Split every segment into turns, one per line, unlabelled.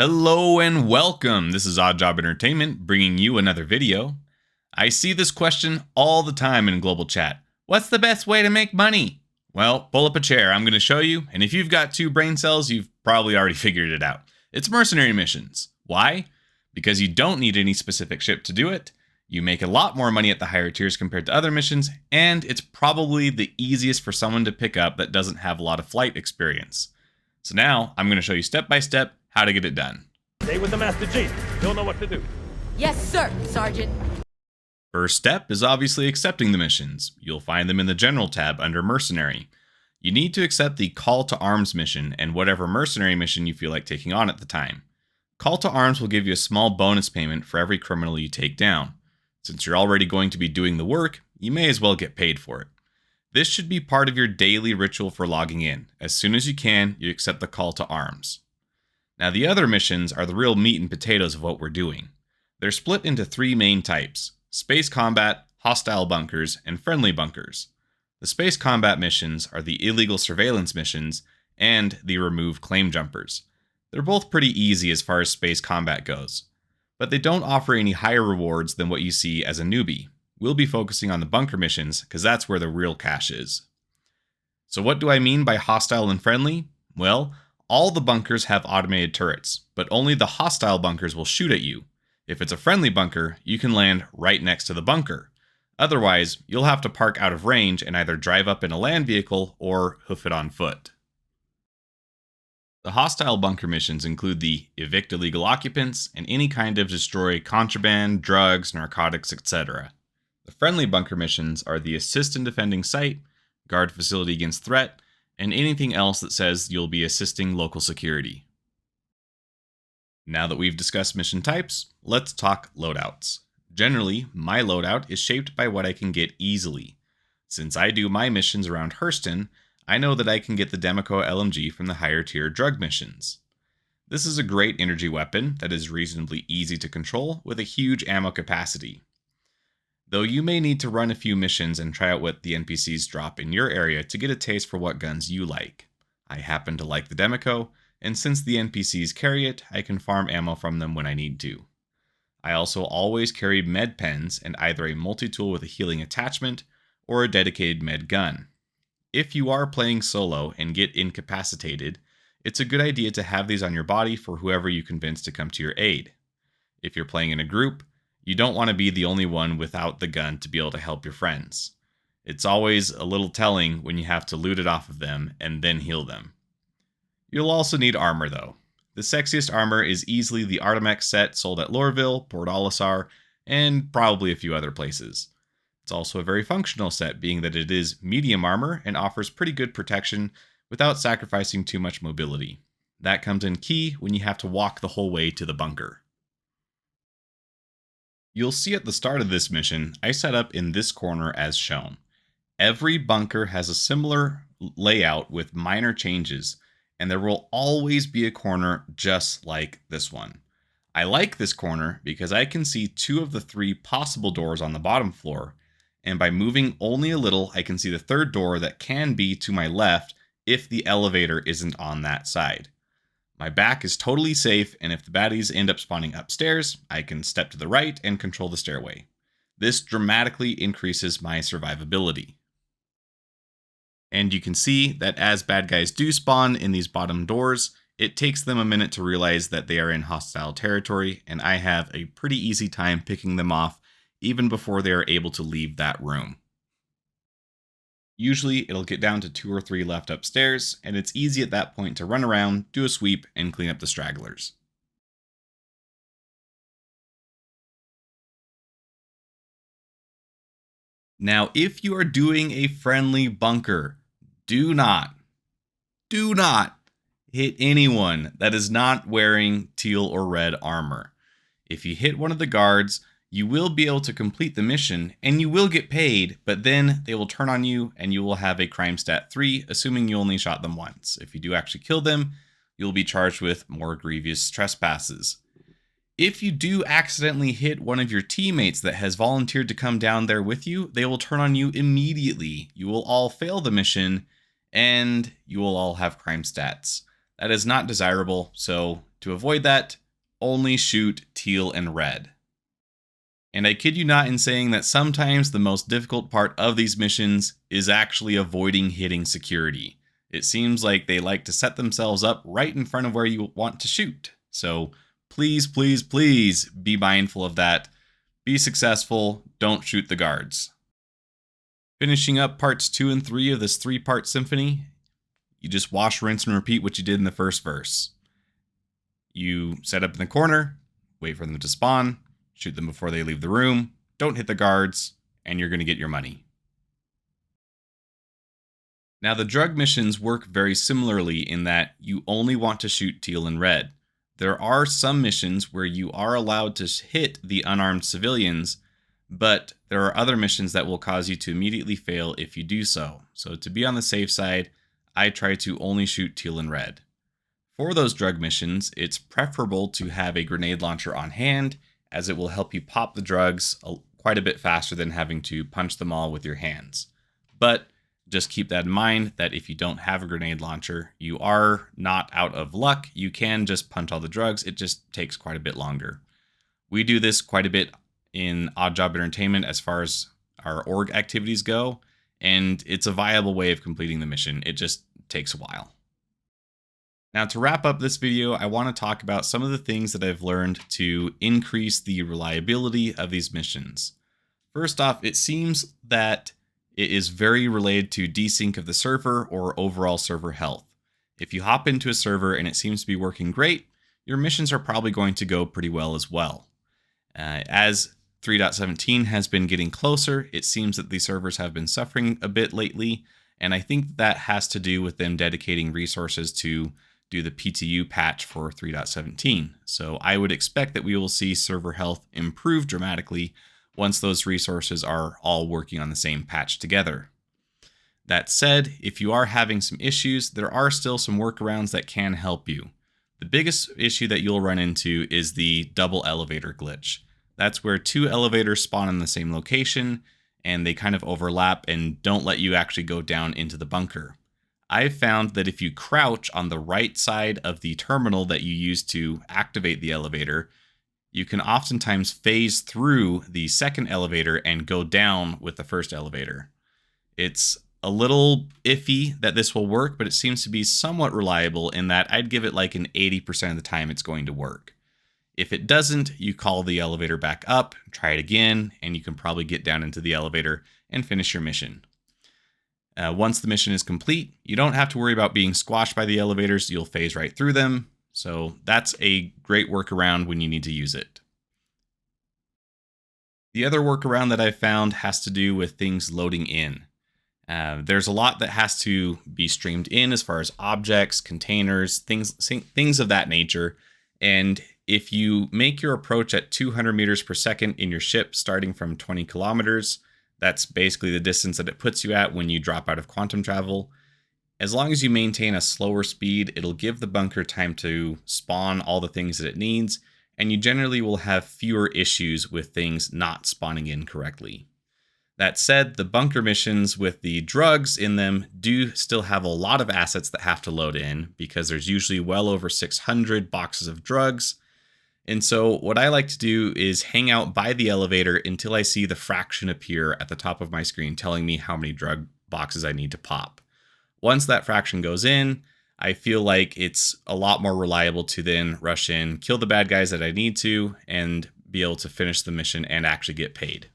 Hello and welcome. This is Odd Job Entertainment bringing you another video. I see this question all the time in global chat. What's the best way to make money? Well, pull up a chair. I'm going to show you. And if you've got 2 brain cells, you've probably already figured it out. It's mercenary missions. Why? Because you don't need any specific ship to do it. You make a lot more money at the higher tiers compared to other missions. And it's probably the easiest for someone to pick up that doesn't have a lot of flight experience. So now I'm going to show you step by step how to get it done.
Stay with the Master Chief. He'll know what to do.
Yes, sir, Sergeant.
First step is obviously accepting the missions. You'll find them in the General tab under Mercenary. You need to accept the Call to Arms mission and whatever mercenary mission you feel like taking on at the time. Call to Arms will give you a small bonus payment for every criminal you take down. Since you're already going to be doing the work, you may as well get paid for it. This should be part of your daily ritual for logging in. As soon as you can, you accept the Call to Arms. Now the other missions are the real meat and potatoes of what we're doing. They're split into 3 main types: space combat, hostile bunkers, and friendly bunkers. The space combat missions are the illegal surveillance missions and the remove claim jumpers. They're both pretty easy as far as space combat goes, but they don't offer any higher rewards than what you see as a newbie. We'll be focusing on the bunker missions because that's where the real cash is. So what do I mean by hostile and friendly? Well, all the bunkers have automated turrets, but only the hostile bunkers will shoot at you. If it's a friendly bunker, you can land right next to the bunker. Otherwise, you'll have to park out of range and either drive up in a land vehicle or hoof it on foot. The hostile bunker missions include the evict illegal occupants and any kind of destroy contraband, drugs, narcotics, etc. The friendly bunker missions are the assist in defending site, guard facility against threat, and anything else that says you'll be assisting local security. Now that we've discussed mission types, let's talk loadouts. Generally, my loadout is shaped by what I can get easily. Since I do my missions around Hurston, I know that I can get the Demeco LMG from the higher tier drug missions. This is a great energy weapon that is reasonably easy to control with a huge ammo capacity. Though you may need to run a few missions and try out what the NPCs drop in your area to get a taste for what guns you like. I happen to like the Demeco, and since the NPCs carry it, I can farm ammo from them when I need to. I also always carry med pens and either a multi-tool with a healing attachment or a dedicated med gun. If you are playing solo and get incapacitated, it's a good idea to have these on your body for whoever you convince to come to your aid. If you're playing in a group, you don't want to be the only one without the gun to be able to help your friends. It's always a little telling when you have to loot it off of them and then heal them. You'll also need armor though. The sexiest armor is easily the Artemex set sold at Lorville, Port Olisar, and probably a few other places. It's also a very functional set, being that it is medium armor and offers pretty good protection without sacrificing too much mobility. That comes in key when you have to walk the whole way to the bunker. You'll see at the start of this mission, I set up in this corner as shown. Every bunker has a similar layout with minor changes, and there will always be a corner just like this one. I like this corner because I can see 2 of the 3 possible doors on the bottom floor, and by moving only a little, I can see the 3rd door that can be to my left if the elevator isn't on that side. My back is totally safe, and if the baddies end up spawning upstairs, I can step to the right and control the stairway. This dramatically increases my survivability. And you can see that as bad guys do spawn in these bottom doors, it takes them a minute to realize that they are in hostile territory, and I have a pretty easy time picking them off even before they are able to leave that room. Usually it'll get down to 2 or 3 left upstairs, and it's easy at that point to run around, do a sweep, and clean up the stragglers. Now, if you are doing a friendly bunker, do not hit anyone that is not wearing teal or red armor. If you hit one of the guards, you will be able to complete the mission, and you will get paid, but then they will turn on you, and you will have a crime stat 3, assuming you only shot them once. If you do actually kill them, you'll be charged with more grievous trespasses. If you do accidentally hit one of your teammates that has volunteered to come down there with you, they will turn on you immediately. You will all fail the mission, and you will all have crime stats. That is not desirable, so to avoid that, only shoot teal and red. And I kid you not in saying that sometimes the most difficult part of these missions is actually avoiding hitting security. It seems like they like to set themselves up right in front of where you want to shoot. So please, please, please be mindful of that. Be successful, don't shoot the guards. Finishing up parts 2 and 3 of this 3-part symphony, you just wash, rinse, and repeat what you did in the first verse. You set up in the corner, wait for them to spawn, shoot them before they leave the room, don't hit the guards, and you're going to get your money. Now, the drug missions work very similarly in that you only want to shoot teal and red. There are some missions where you are allowed to hit the unarmed civilians, but there are other missions that will cause you to immediately fail if you do so. So to be on the safe side, I try to only shoot teal and red. For those drug missions, it's preferable to have a grenade launcher on hand, as it will help you pop the drugs quite a bit faster than having to punch them all with your hands. But just keep that in mind that if you don't have a grenade launcher, you are not out of luck. You can just punch all the drugs. It just takes quite a bit longer. We do this quite a bit in Odd Job Entertainment as far as our org activities go, and it's a viable way of completing the mission. It just takes a while. Now, to wrap up this video, I want to talk about some of the things that I've learned to increase the reliability of these missions. First off, it seems that it is very related to desync of the server or overall server health. If you hop into a server and it seems to be working great, your missions are probably going to go pretty well as well. As 3.17 has been getting closer, it seems that the servers have been suffering a bit lately, and I think that has to do with them dedicating resources to do the PTU patch for 3.17. So I would expect that we will see server health improve dramatically once those resources are all working on the same patch together. That said, if you are having some issues, there are still some workarounds that can help you. The biggest issue that you'll run into is the double elevator glitch. That's where 2 elevators spawn in the same location, and they kind of overlap and don't let you actually go down into the bunker. I've found that if you crouch on the right side of the terminal that you use to activate the elevator, you can oftentimes phase through the second elevator and go down with the first elevator. It's a little iffy that this will work, but it seems to be somewhat reliable in that I'd give it like an 80% of the time it's going to work. If it doesn't, you call the elevator back up, try it again, and you can probably get down into the elevator and finish your mission. Once the mission is complete, you don't have to worry about being squashed by the elevators. You'll phase right through them. So that's a great workaround when you need to use it. The other workaround that I've found has to do with things loading in. There's a lot that has to be streamed in as far as objects, containers, things of that nature. And if you make your approach at 200 meters per second in your ship starting from 20 kilometers, that's basically the distance that it puts you at when you drop out of quantum travel. As long as you maintain a slower speed, it'll give the bunker time to spawn all the things that it needs, and you generally will have fewer issues with things not spawning in correctly. That said, the bunker missions with the drugs in them do still have a lot of assets that have to load in, because there's usually well over 600 boxes of drugs. And so what I like to do is hang out by the elevator until I see the fraction appear at the top of my screen telling me how many drug boxes I need to pop. Once that fraction goes in, I feel like it's a lot more reliable to then rush in, kill the bad guys that I need to, and be able to finish the mission and actually get paid.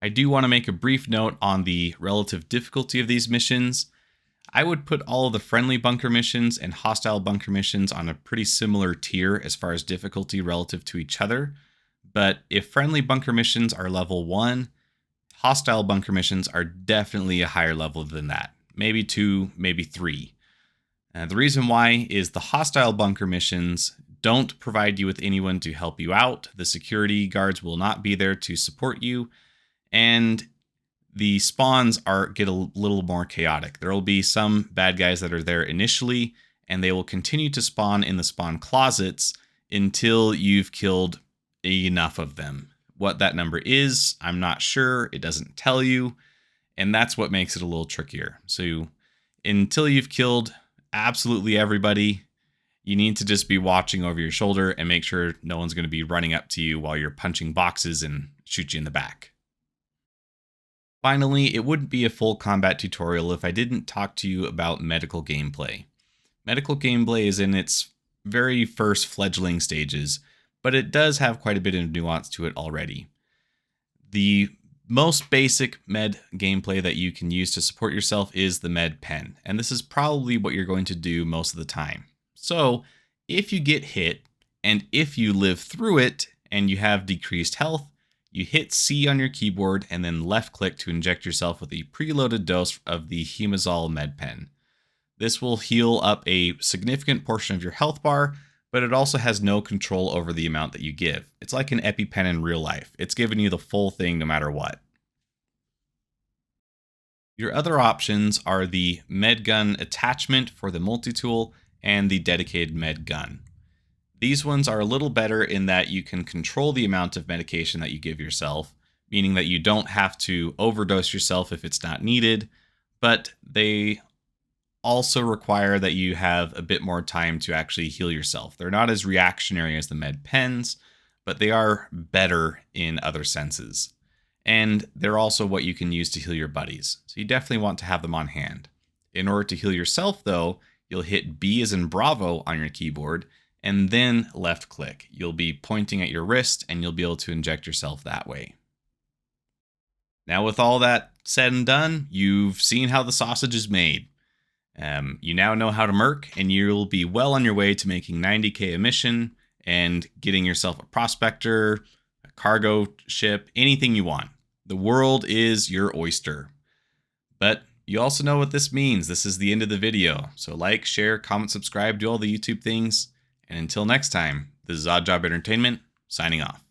I do want to make a brief note on the relative difficulty of these missions. I would put all of the friendly bunker missions and hostile bunker missions on a pretty similar tier as far as difficulty relative to each other. But if friendly bunker missions are level 1, hostile bunker missions are definitely a higher level than that. Maybe 2, maybe 3. The reason why is the hostile bunker missions don't provide you with anyone to help you out. The security guards will not be there to support you. And the spawns get a little more chaotic. There will be some bad guys that are there initially, and they will continue to spawn in the spawn closets until you've killed enough of them. What that number is, I'm not sure. It doesn't tell you, and that's what makes it a little trickier. So until you've killed absolutely everybody. You need to just be watching over your shoulder and make sure no one's going to be running up to you while you're punching boxes and shoot you in the back. Finally, it wouldn't be a full combat tutorial if I didn't talk to you about medical gameplay. Medical gameplay is in its very first fledgling stages, but it does have quite a bit of nuance to it already. The most basic med gameplay that you can use to support yourself is the med pen, and this is probably what you're going to do most of the time. So, if you get hit, and if you live through it, and you have decreased health, you hit C on your keyboard and then left click to inject yourself with a preloaded dose of the Hemazol med pen. This will heal up a significant portion of your health bar, but it also has no control over the amount that you give. It's like an EpiPen in real life. It's giving you the full thing no matter what. Your other options are the med gun attachment for the multi-tool and the dedicated med gun. These ones are a little better in that you can control the amount of medication that you give yourself, meaning that you don't have to overdose yourself if it's not needed, but they also require that you have a bit more time to actually heal yourself. They're not as reactionary as the med pens, but they are better in other senses. And they're also what you can use to heal your buddies, so you definitely want to have them on hand. In order to heal yourself, though, you'll hit B as in Bravo on your keyboard, and then left click. You'll be pointing at your wrist, and you'll be able to inject yourself that way. Now, with all that said and done, you've seen how the sausage is made. You now know how to merc, and you'll be well on your way to making 90k a mission and getting yourself a prospector, a cargo ship, anything you want. The world is your oyster. But you also know what this means. This is the end of the video. So like, share, comment, subscribe, do all the YouTube things. And until next time, this is Odd Job Entertainment, signing off.